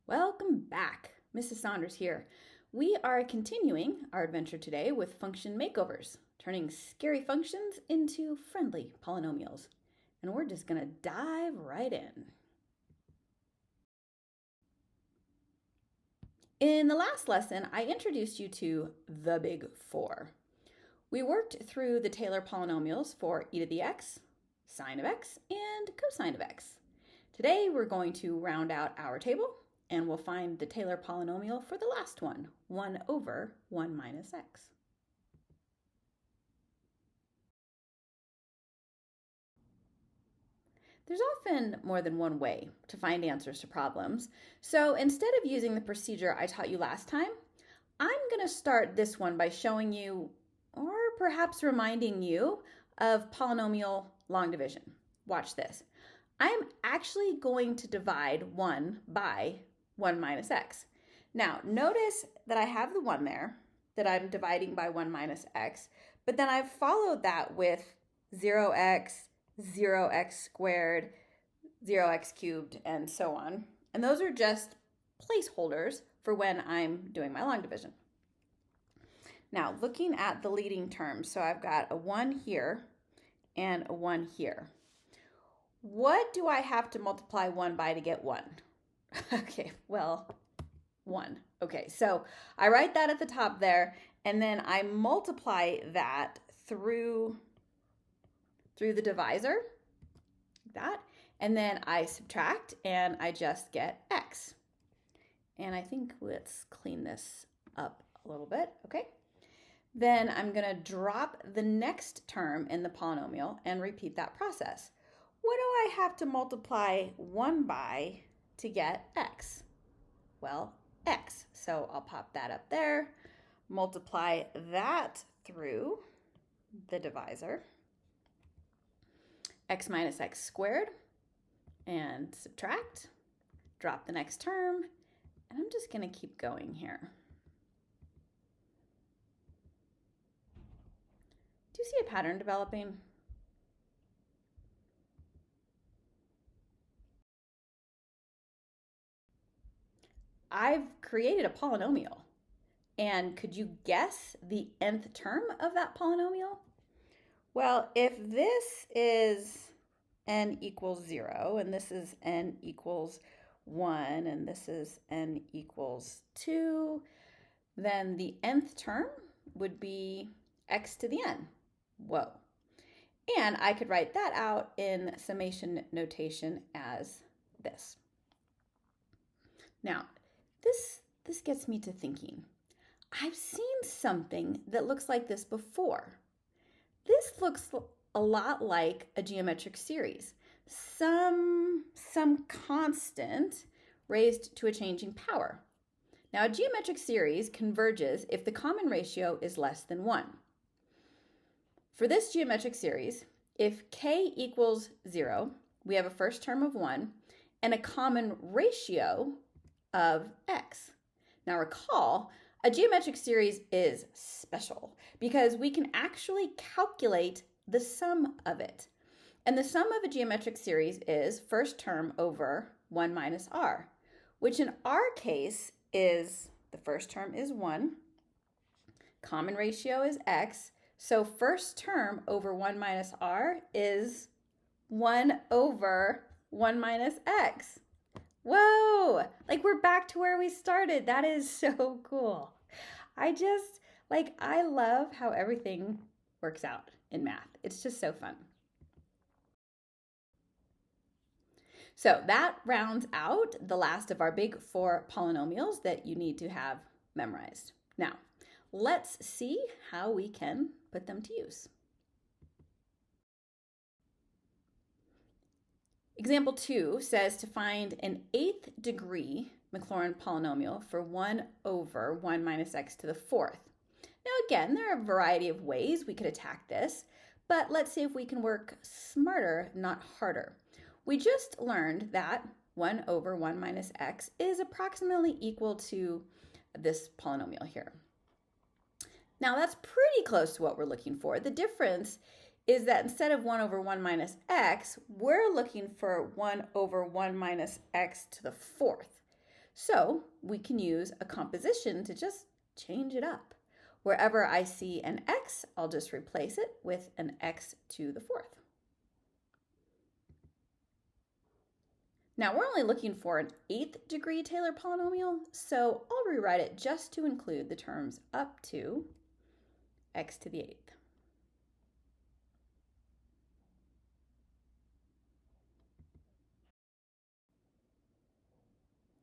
Welcome back. Mrs. Saunders here. We are continuing our adventure today with function makeovers, turning scary functions into friendly polynomials. And we're just going to dive right in. In the last lesson, I introduced you to the big four. We worked through the Taylor polynomials for e to the x, sine of x, and cosine of x. Today, we're going to round out our table and we'll find the Taylor polynomial for the last one, 1 over 1 minus x. There's often more than one way to find answers to problems, so instead of using the procedure I taught you last time, I'm going to start this one by showing you, or perhaps reminding you, of polynomial long division. Watch this. I'm actually going to divide 1 by 1 minus x. Now, notice that I have the 1 there, that I'm dividing by 1 minus x, but then I've followed that with 0x, 0x squared, 0x cubed, and so on. And those are just placeholders for when I'm doing my long division. Now, looking at the leading terms, so I've got a 1 here and a 1 here. What do I have to multiply 1 by to get 1? Okay, well, 1. Okay, so I write that at the top there, and then I multiply that through the divisor, like that, and then I subtract, and I just get x. And I think let's clean this up a little bit, okay? Then I'm going to drop the next term in the polynomial and repeat that process. What do I have to multiply 1 by to get x? Well, x. So I'll pop that up there, multiply that through the divisor, x minus x squared, and subtract, drop the next term, and I'm just going to keep going here. Do you see a pattern developing? I've created a polynomial. And could you guess the nth term of that polynomial? Well, if this is n equals 0, and this is n equals 1, and this is n equals 2, then the nth term would be x to the n. Whoa. And I could write that out in summation notation as this. Now, this gets me to thinking. I've seen something that looks like this before. This looks a lot like a geometric series. Some constant raised to a changing power. Now, a geometric series converges if the common ratio is less than 1. For this geometric series, if k equals 0, we have a first term of 1 and a common ratio of x. Now recall, a geometric series is special because we can actually calculate the sum of it. And the sum of a geometric series is first term over 1 minus r, which in our case is, the first term is 1, common ratio is x, so first term over 1 minus r is 1 over 1 minus x. Whoa, like we're back to where we started. That is so cool. I love how everything works out in math. It's just so fun. So that rounds out the last of our big 4 polynomials that you need to have memorized. Now, let's see how we can put them to use. Example 2 says to find an 8th degree Maclaurin polynomial for 1 over 1 minus x to the 4th. Now again, there are a variety of ways we could attack this, but let's see if we can work smarter, not harder. We just learned that 1 over 1 minus x is approximately equal to this polynomial here. Now that's pretty close to what we're looking for. The difference is that instead of 1 over 1 minus x, we're looking for 1 over 1 minus x to the 4th. So we can use a composition to just change it up. Wherever I see an x, I'll just replace it with an x to the fourth. Now we're only looking for an 8th degree Taylor polynomial, so I'll rewrite it just to include the terms up to x to the 8th.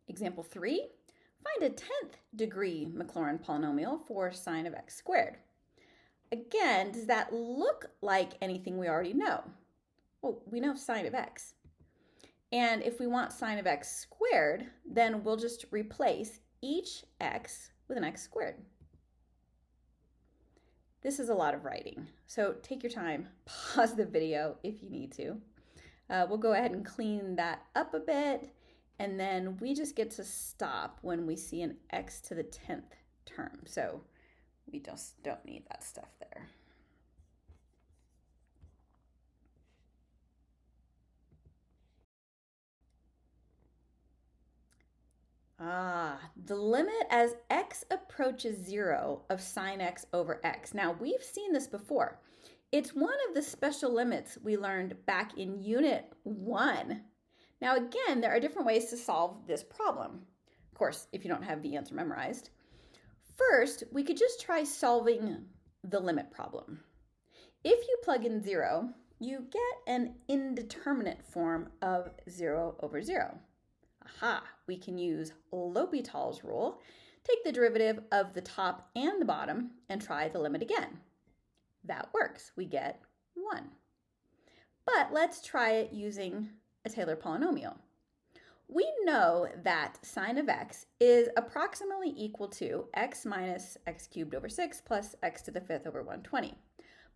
Example 3, find a 10th degree Maclaurin polynomial for sine of x squared. Again, does that look like anything we already know? Well, we know sine of x. And if we want sine of x squared, then we'll just replace each x with an x squared. This is a lot of writing, so take your time, pause the video if you need to. We'll go ahead and clean that up a bit, and then we just get to stop when we see an x to the 10th term. So we just don't need that stuff there. The limit as x approaches 0 of sine x over x. Now, we've seen this before. It's one of the special limits we learned back in Unit 1. Now, again, there are different ways to solve this problem. Of course, if you don't have the answer memorized. First, we could just try solving the limit problem. If you plug in 0, you get an indeterminate form of 0 over 0. Aha, we can use L'Hopital's rule, take the derivative of the top and the bottom, and try the limit again. That works, we get 1. But let's try it using a Taylor polynomial. We know that sine of x is approximately equal to x minus x cubed over 6 plus x to the 5th over 120.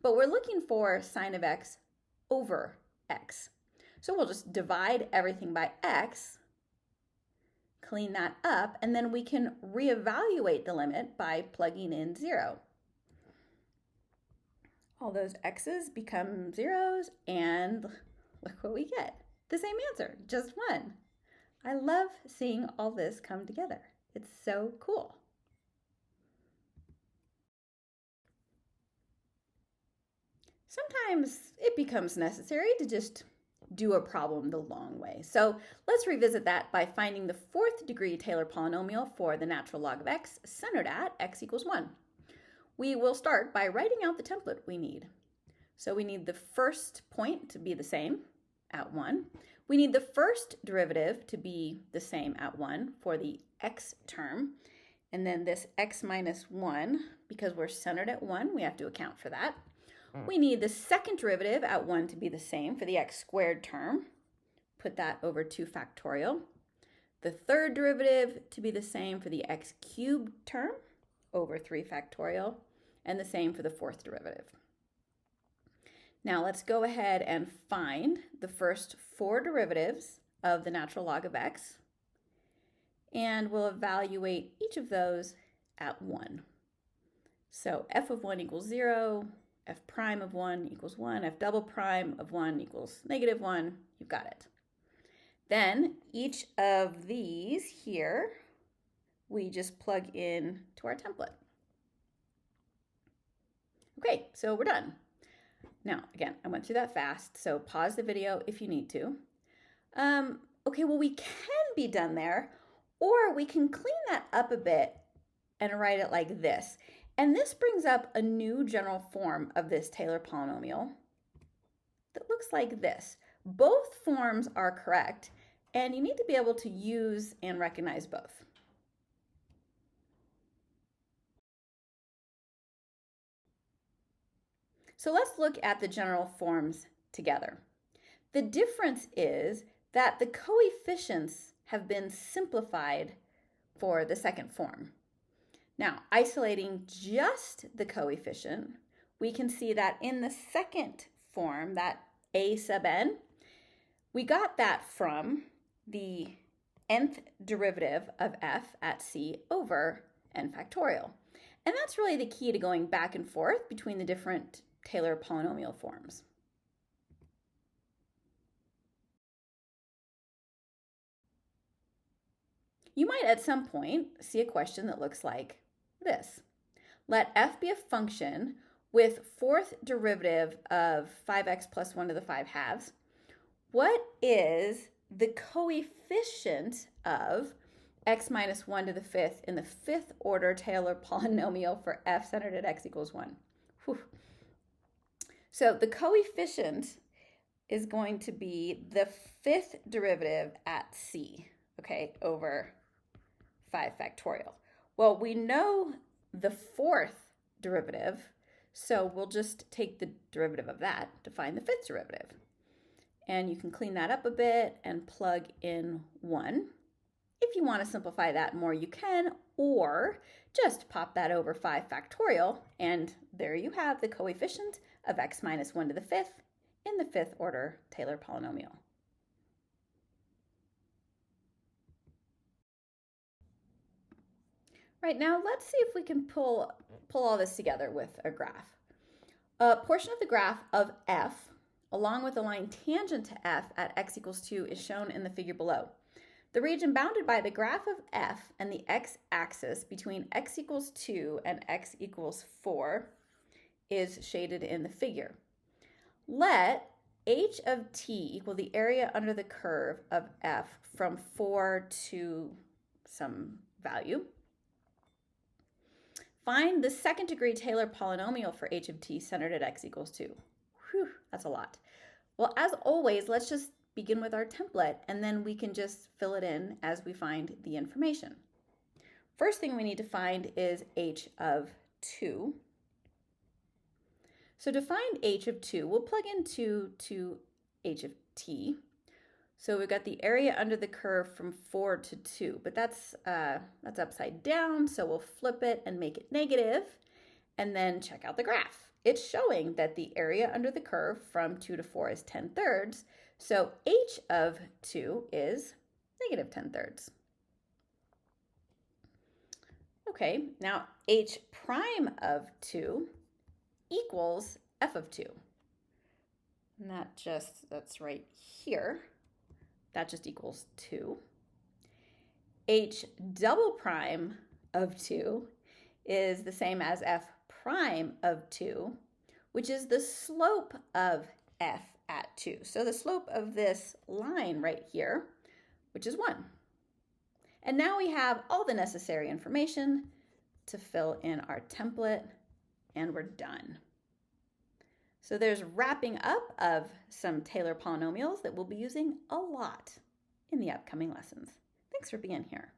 But we're looking for sine of x over x. So we'll just divide everything by x, clean that up, and then we can reevaluate the limit by plugging in 0. All those x's become zeros, and look what we get. The same answer, just 1. I love seeing all this come together. It's so cool. Sometimes it becomes necessary to just do a problem the long way. So let's revisit that by finding the 4th degree Taylor polynomial for the natural log of x centered at x equals 1. We will start by writing out the template we need. So we need the first point to be the same at 1. We need the first derivative to be the same at 1 for the x term. And then this x minus 1, because we're centered at 1, we have to account for that. We need the second derivative at 1 to be the same for the x squared term. Put that over 2 factorial. The third derivative to be the same for the x cubed term over 3 factorial. And the same for the fourth derivative. Now let's go ahead and find the first 4 derivatives of the natural log of x. And we'll evaluate each of those at 1. So f of 1 equals 0. F prime of 1 equals 1, F double prime of 1 equals negative 1. You've got it. Then each of these here, we just plug in to our template. Okay, so we're done. Now, again, I went through that fast, so pause the video if you need to. Okay, well, we can be done there, or we can clean that up a bit and write it like this. And this brings up a new general form of this Taylor polynomial that looks like this. Both forms are correct, and you need to be able to use and recognize both. So let's look at the general forms together. The difference is that the coefficients have been simplified for the second form. Now, isolating just the coefficient, we can see that in the second form, that a sub n, we got that from the nth derivative of f at c over n factorial. And that's really the key to going back and forth between the different Taylor polynomial forms. You might at some point see a question that looks like this. Let f be a function with fourth derivative of 5x plus 1 to the 5 halves. What is the coefficient of x minus 1 to the fifth in the fifth order Taylor polynomial for f centered at x equals 1? Whew. So the coefficient is going to be the fifth derivative at c, okay, over 5 factorial. Well, we know the fourth derivative, so we'll just take the derivative of that to find the fifth derivative. And you can clean that up a bit and plug in 1. If you want to simplify that more, you can, or just pop that over 5 factorial, and there you have the coefficient of x minus 1 to the fifth in the fifth order Taylor polynomial. Right, now let's see if we can pull all this together with a graph. A portion of the graph of f, along with a line tangent to f at x equals 2, is shown in the figure below. The region bounded by the graph of f and the x-axis between x equals 2 and x equals 4 is shaded in the figure. Let h of t equal the area under the curve of f from 4 to some value. Find the second degree Taylor polynomial for h of t centered at x equals 2. Whew, that's a lot. Well, as always, let's just begin with our template, and then we can just fill it in as we find the information. First thing we need to find is h of 2. So to find h of 2, we'll plug into h of t. So we've got the area under the curve from 4 to 2, but that's upside down, so we'll flip it and make it negative, and then check out the graph. It's showing that the area under the curve from 2 to 4 is 10/3, so h of 2 is negative 10/3. Okay, now h prime of 2 equals f of 2. And that's right here. That just equals 2. H double prime of 2 is the same as f prime of 2, which is the slope of f at 2. So the slope of this line right here, which is 1. And now we have all the necessary information to fill in our template, and we're done. So there's wrapping up of some Taylor polynomials that we'll be using a lot in the upcoming lessons. Thanks for being here.